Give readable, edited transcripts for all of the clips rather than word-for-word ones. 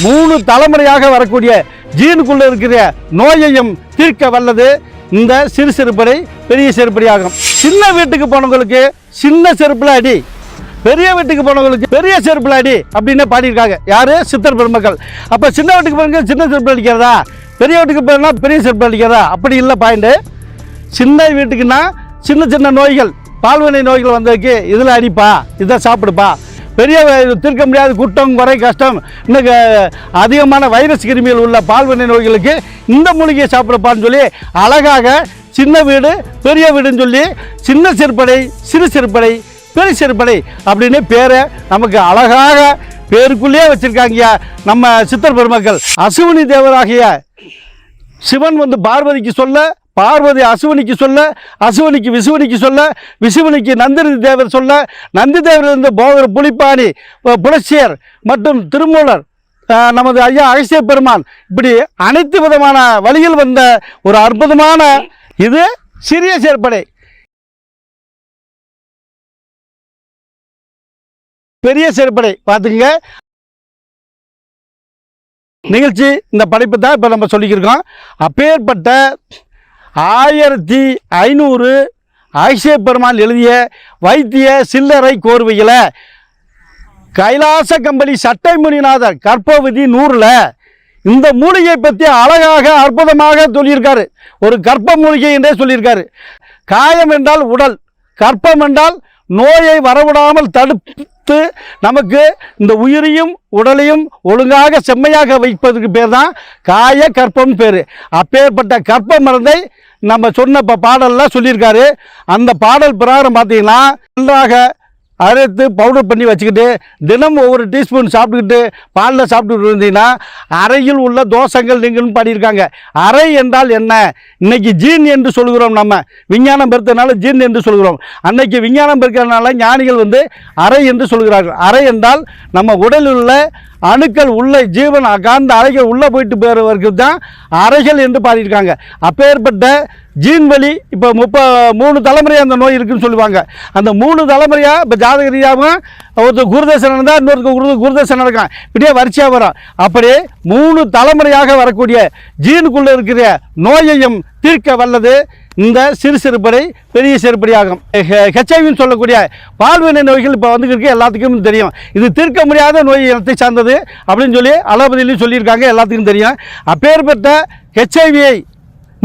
3 தலைமுறையாக வரக்கூடிய ஜீனுக்குள்ள இருக்கிற நோயையும் தீர்க்க வல்லது இந்த சிறு செருப்படை பெரிய செருப்படி ஆகும். சின்ன வீட்டுக்கு போனவங்களுக்கு சின்ன செருப்புல அடி, பெரிய வீட்டுக்கு போனவங்களுக்கு பெரிய செருப்புல அடி அப்படின்னு பாடியிருக்காங்க யாரு? சித்தர் பெருமக்கள். அப்போ சின்ன வீட்டுக்கு போனவங்க சின்ன செருப்பு அடிக்கிறதா, பெரிய வீட்டுக்கு போனா பெரிய செருப்பு அடிக்கிறதா? அப்படி இல்லை பாயிண்ட். சின்ன வீட்டுக்குன்னா சின்ன சின்ன நோய்கள், பால்வினை நோய்கள் வந்ததுக்கு இதில் அடிப்பா, இதை சாப்பிடுப்பா. பெரிய தீர்க்க முடியாத குற்றம் குறை கஷ்டம் இன்னைக்கு அதிகமான வைரஸ் கிருமிகள் உள்ள பால்வினை நோய்களுக்கு இந்த மூலிகையை சாப்பிடுப்பான்னு சொல்லி அழகாக சின்ன வீடு பெரிய வீடுன்னு சொல்லி சின்ன செருப்படை சிறு செருப்படை பெரிய செருப்படை அப்படின்னு பேரை நமக்கு அழகாக பேருக்குள்ளேயே வச்சிருக்காங்க நம்ம சித்தர் பெருமக்கள். அசுவினி தேவராகிய சிவன் வந்து பார்வதிக்கு சொல்ல, பார்வதி அசுவனிக்கு சொல்ல, அசுவனிக்கு விசுவனிக்கு சொல்ல, விசுவனிக்கு நந்தி தேவர் சொல்ல, நந்தி தேவரிலிருந்து போகர் புலிப்பாணி புலசியர் மற்றும் திருமூலர் நமது ஐயா அகசிய பெருமான் இப்படி அனைத்து விதமான வழியில் வந்த ஒரு அற்புதமான இது சிறிய செயற்படை. பெரிய செயற்படை பார்த்துங்க நிகழ்ச்சி. இந்த படைப்பு தான் இப்போ நம்ம சொல்லிக்கிருக்கோம். அப்பேற்பட்ட 1500 அகசிய பெருமான் எழுதிய வைத்திய சில்லறை கோர்வையில் கைலாச கம்பளி சட்டை முனிநாதர் கற்பவதி 100ல் இந்த மூலிகை பற்றி அழகாக அற்புதமாக சொல்லியிருக்காரு. ஒரு கற்ப மூலிகை என்றே சொல்லியிருக்காரு. காயம் என்றால் உடல், கற்பம் என்றால் நோயை வரவிடாமல் தடுத்து நமக்கு இந்த உயிரையும் உடலையும் ஒழுங்காக செம்மையாக வைப்பதற்கு பேர் தான் காய கற்பம் பேர். அப்பேற்பட்ட கற்ப மருந்தை நம்ம சொன்ன பாடலில் சொல்லியிருக்காரு. அந்த பாடல் பிரகாரம் பார்த்தீங்கன்னா நன்றாக அரைத்து பவுடர் பண்ணி வச்சுக்கிட்டு தினம் ஒவ்வொரு டீஸ்பூன் சாப்பிட்டுக்கிட்டு பாலில் சாப்பிட்டுக்கிட்டு இருந்தீங்கன்னா அறையில் உள்ள தோஷங்கள் நீங்களும் பாடியிருக்காங்க. அறை என்றால் என்ன? இன்னைக்கு ஜீன் என்று சொல்கிறோம், நம்ம விஞ்ஞானம் பெருத்தனால ஜீன் என்று சொல்கிறோம். அன்னைக்கு விஞ்ஞானம் பெருக்கிறதுனால ஞானிகள் வந்து அறை என்று சொல்கிறார்கள். அறை என்றால் நம்ம உடலில் உள்ள அணுக்கள் உள்ள ஜீவன் காந்த அறைகள் உள்ளே போயிட்டு போகிறவருக்கு தான் அறைகள் என்று பாடியிருக்காங்க. அப்பேற்பட்ட ஜீன் வழி இப்போ 3 தலைமுறையாக அந்த நோய் இருக்குதுன்னு சொல்லுவாங்க. அந்த 3 தலைமுறையாக இப்போ ஜாதக ரீதியாகவும் ஒருத்தர் குருதேசன் இருந்தால் இன்னொருத்தர் குருதேசன் நடக்கும், இப்படியே வரிசையாக வரும். அப்படி 3 தலைமுறையாக வரக்கூடிய ஜீனுக்குள்ளே இருக்கிற நோயையும் தீர்க்க வல்லது இந்த சிறு செருப்படை பெரிய செருப்படி ஆகும். ஹெச்ஐவின்னு சொல்லக்கூடிய பால்வினை நோய்கள் இப்போ வந்துருக்கு, எல்லாத்துக்கும் தெரியும். இது தீர்க்க முடியாத நோய் இனத்தை சார்ந்தது அப்படின்னு சொல்லி அலோபதியிலையும் சொல்லியிருக்காங்க, எல்லாத்துக்கும் தெரியும். அப்பேற்பட்ட ஹெச்ஐவியை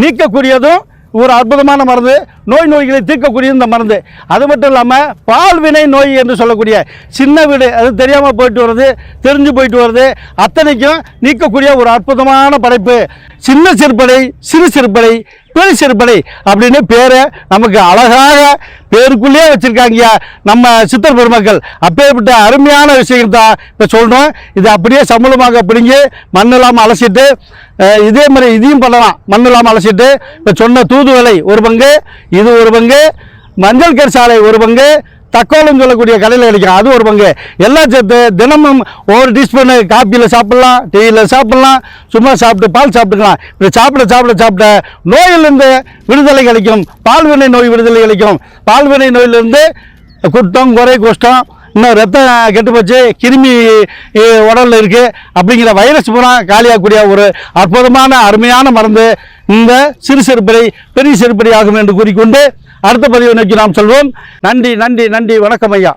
நீக்கக்கூடியதும் ஒரு அற்புதமான மருந்து, நோய்களை தீர்க்கக்கூடிய இந்த மருந்து. அது மட்டும் இல்லாமல் பால்வினை நோய் என்று சொல்லக்கூடிய சின்ன வீடு, அது தெரியாமல் போயிட்டு வருது, தெரிஞ்சு போயிட்டு வருது, அத்தனைக்கும் நீக்கக்கூடிய ஒரு அற்புதமான படைப்பு சின்ன செருப்படை சிறு செருப்படை பெரிய செருப்படை அப்படின்னு பேரை நமக்கு அழகாக பேருக்குள்ளேயே வச்சுருக்காங்க நம்ம சித்தர் பெருமக்கள். அப்பேற்பட்ட அருமையான விஷயங்கள் தான் இப்போ சொல்கிறோம். இது அப்படியே சமூலமாக பிடிங்கி மண்ணெல்லாம் அலசிட்டு இதே மாதிரி இதையும் பண்ணலாம். மண்ணெல்லாம் அலசிட்டு இப்போ சொன்ன தூதுவளை ஒரு பங்கு, இது ஒரு பங்கு, மஞ்சள் கரிசாலை ஒரு பங்கு, தக்கோலம் சொல்லக்கூடிய கடையில் கிடைக்கும் அது ஒரு பங்கு, எல்லாம் சேர்த்து தினமும் ஒவ்வொரு டீஸ்பூனு காப்பியில் சாப்பிட்லாம், டீயில் சாப்பிட்லாம், சும்மா சாப்பிட்டு பால் சாப்பிட்டுக்கலாம். இப்படி சாப்பிட நோயிலிருந்து விடுதலை கிடைக்கும். பால்வினை நோய் விடுதலை கிடைக்கும். பால்வினை நோயிலிருந்து குற்றம் குறை குஷ்டம், இன்னும் ரத்தம் கெட்டு போச்சு, கிருமி உடலில் இருக்குது அப்படிங்கிற வைரஸ் பூரா காலியாகக்கூடிய ஒரு அற்புதமான அருமையான மருந்து இந்த சிறு செருப்படை பெரிய செருப்படி ஆகும் என்று கூறிக்கொண்டு அடுத்த பதிவை நோக்கி நாம் சொல்வோம். நன்றி நன்றி நன்றி. வணக்கம் ஐயா.